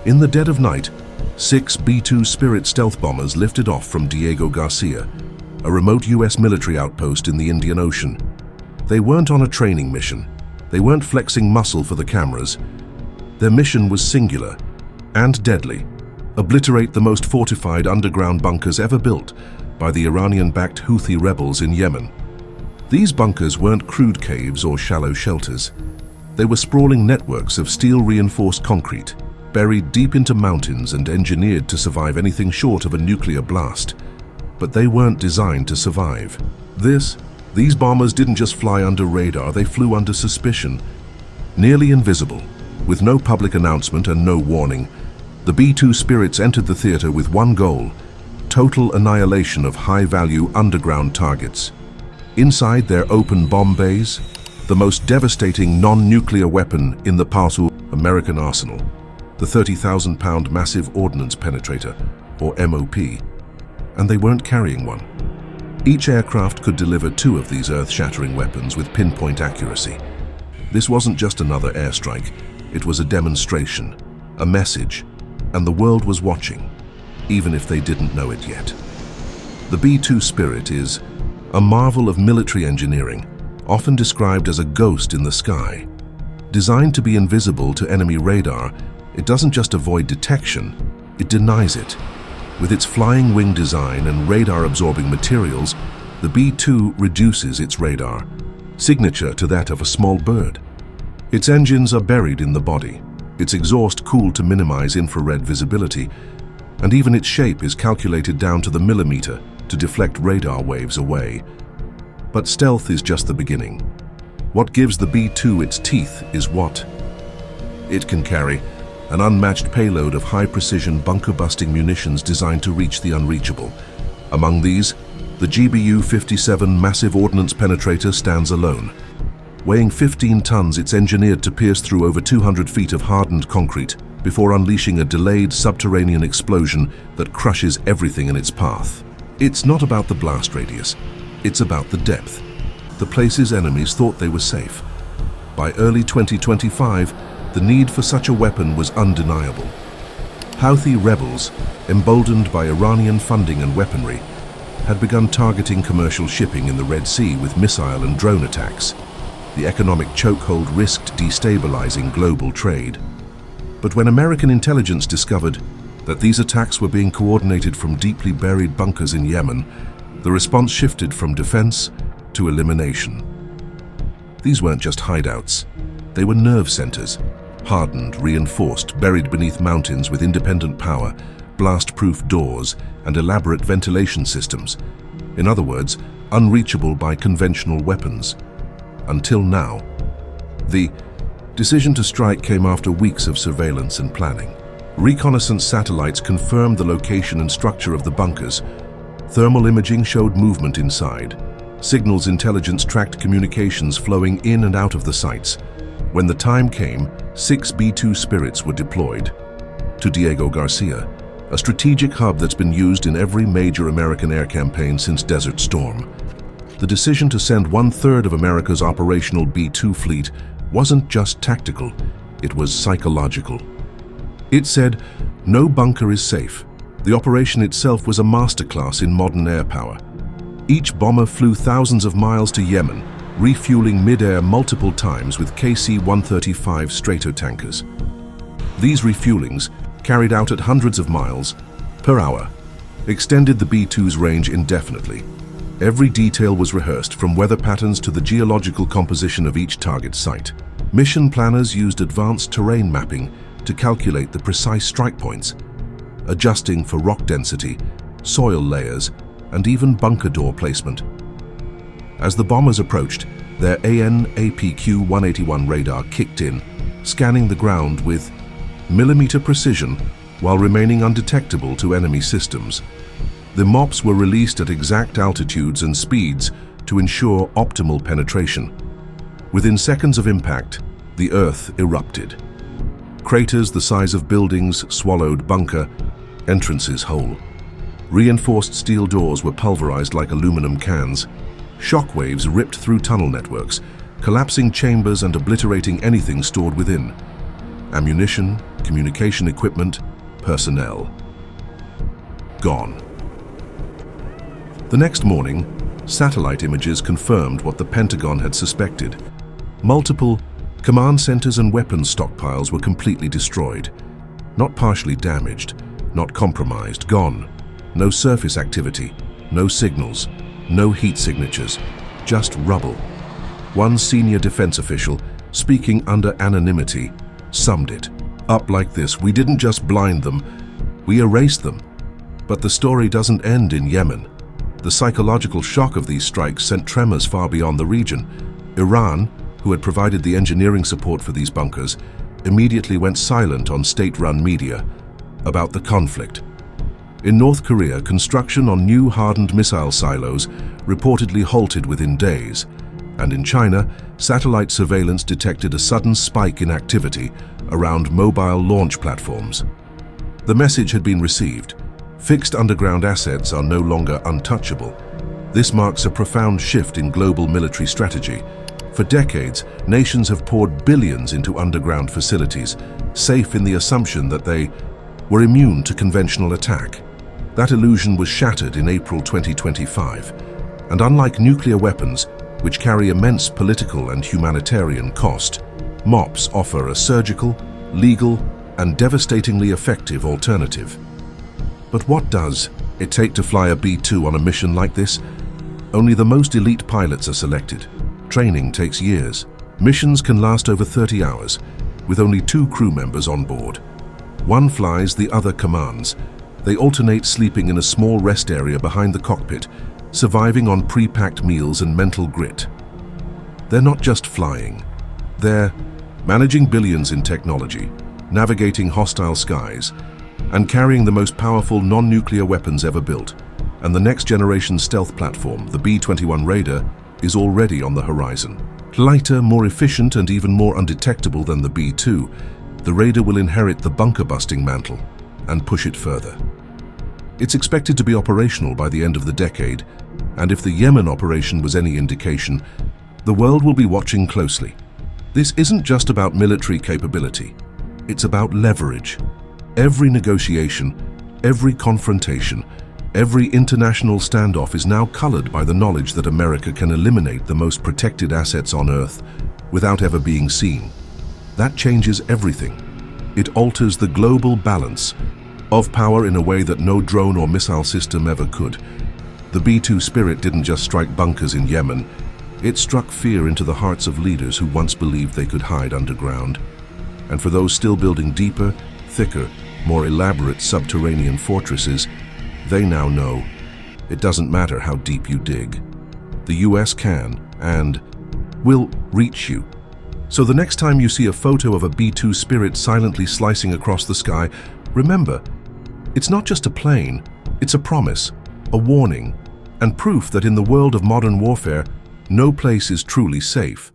In the dead of night, 6 B-2 Spirit stealth bombers lifted off from Diego Garcia, a remote US military outpost in the Indian Ocean. They weren't on a training mission. They weren't flexing muscle for the cameras. Their mission was singular and deadly: obliterate the most fortified underground bunkers ever built by the Iranian-backed Houthi rebels in Yemen. These bunkers weren't crude caves or shallow shelters. They were sprawling networks of steel-reinforced concrete, buried deep into mountains and engineered to survive anything short of a nuclear blast. But they weren't designed to survive. These bombers didn't just fly under radar, they flew under suspicion. Nearly invisible, with no public announcement and no warning, the B-2 Spirits entered the theater with one goal: total annihilation of high-value underground targets. Inside their open bomb bays, the most devastating non-nuclear weapon in the powerful American arsenal, the 30,000-pound massive ordnance penetrator, or MOP. And they weren't carrying one. Each aircraft could deliver 2 of these earth-shattering weapons with pinpoint accuracy. This wasn't just another airstrike, it was a demonstration, a message, and the world was watching, even if they didn't know it yet. The B-2 Spirit is a marvel of military engineering, often described as a ghost in the sky. Designed to be invisible to enemy radar, it doesn't just avoid detection, it denies it. With its flying wing design and radar-absorbing materials, the B-2 reduces its radar, signature to that of a small bird. Its engines are buried in the body, its exhaust cooled to minimize infrared visibility, and even its shape is calculated down to the millimeter to deflect radar waves away. But stealth is just the beginning. What gives the B-2 its teeth is what it can carry: an unmatched payload of high-precision bunker-busting munitions designed to reach the unreachable. Among these, the GBU-57 massive ordnance penetrator stands alone. Weighing 15 tons, it's engineered to pierce through over 200 feet of hardened concrete before unleashing a delayed subterranean explosion that crushes everything in its path. It's not about the blast radius, it's about the depth, the places enemies thought they were safe. By early 2025, the need for such a weapon was undeniable. Houthi rebels, emboldened by Iranian funding and weaponry, had begun targeting commercial shipping in the Red Sea with missile and drone attacks. The economic chokehold risked destabilizing global trade. But when American intelligence discovered that these attacks were being coordinated from deeply buried bunkers in Yemen, the response shifted from defense to elimination. These weren't just hideouts. They were nerve centers, hardened, reinforced, buried beneath mountains with independent power, blast-proof doors, and elaborate ventilation systems. In other words, unreachable by conventional weapons. Until now. The decision to strike came after weeks of surveillance and planning. Reconnaissance satellites confirmed the location and structure of the bunkers. Thermal imaging showed movement inside. Signals intelligence tracked communications flowing in and out of the sites. When the time came, 6 B-2 Spirits were deployed to Diego Garcia, a strategic hub that's been used in every major American air campaign since Desert Storm. The decision to send 1/3 of America's operational B-2 fleet wasn't just tactical, it was psychological. It said, no bunker is safe. The operation itself was a masterclass in modern air power. Each bomber flew thousands of miles to Yemen, refueling mid-air multiple times with KC-135 Stratotankers. These refuelings, carried out at hundreds of miles per hour, extended the B-2's range indefinitely. Every detail was rehearsed, from weather patterns to the geological composition of each target site. Mission planners used advanced terrain mapping to calculate the precise strike points, adjusting for rock density, soil layers, and even bunker door placement. As the bombers approached, their AN/APQ-181 radar kicked in, scanning the ground with millimeter precision while remaining undetectable to enemy systems. The MOPs were released at exact altitudes and speeds to ensure optimal penetration. Within seconds of impact, the Earth erupted. Craters the size of buildings swallowed bunker entrances whole. Reinforced steel doors were pulverized like aluminum cans. Shockwaves ripped through tunnel networks, collapsing chambers and obliterating anything stored within. Ammunition, communication equipment, personnel. Gone. The next morning, satellite images confirmed what the Pentagon had suspected. Multiple command centers and weapons stockpiles were completely destroyed. Not partially damaged, not compromised, gone. No surface activity, no signals, no heat signatures, just rubble. One senior defense official, speaking under anonymity, summed it up like this: "We didn't just blind them, we erased them." But the story doesn't end in Yemen. The psychological shock of these strikes sent tremors far beyond the region. Iran, who had provided the engineering support for these bunkers, immediately went silent on state-run media about the conflict. In North Korea, construction on new hardened missile silos reportedly halted within days. And in China, satellite surveillance detected a sudden spike in activity around mobile launch platforms. The message had been received. Fixed underground assets are no longer untouchable. This marks a profound shift in global military strategy. For decades, nations have poured billions into underground facilities, safe in the assumption that they were immune to conventional attack. That illusion was shattered in April 2025. And unlike nuclear weapons, which carry immense political and humanitarian cost, MOPS offer a surgical, legal, and devastatingly effective alternative. But what does it take to fly a B-2 on a mission like this? Only the most elite pilots are selected. Training takes years. Missions can last over 30 hours, with only 2 crew members on board. One flies, the other commands. They alternate sleeping in a small rest area behind the cockpit, surviving on pre-packed meals and mental grit. They're not just flying. They're managing billions in technology, navigating hostile skies, and carrying the most powerful non-nuclear weapons ever built. And the next-generation stealth platform, the B-21 Raider, is already on the horizon. Lighter, more efficient, and even more undetectable than the B-2, the Raider will inherit the bunker-busting mantle and push it further. It's expected to be operational by the end of the decade, and if the Yemen operation was any indication, the world will be watching closely. This isn't just about military capability. It's about leverage. Every negotiation, every confrontation, every international standoff is now colored by the knowledge that America can eliminate the most protected assets on Earth without ever being seen. That changes everything. It alters the global balance of power in a way that no drone or missile system ever could. The B-2 Spirit didn't just strike bunkers in Yemen. It struck fear into the hearts of leaders who once believed they could hide underground. And for those still building deeper, thicker, more elaborate subterranean fortresses, they now know it doesn't matter how deep you dig. The US can and will reach you. So the next time you see a photo of a B-2 Spirit silently slicing across the sky, remember, it's not just a plane, it's a promise, a warning, and proof that in the world of modern warfare, no place is truly safe.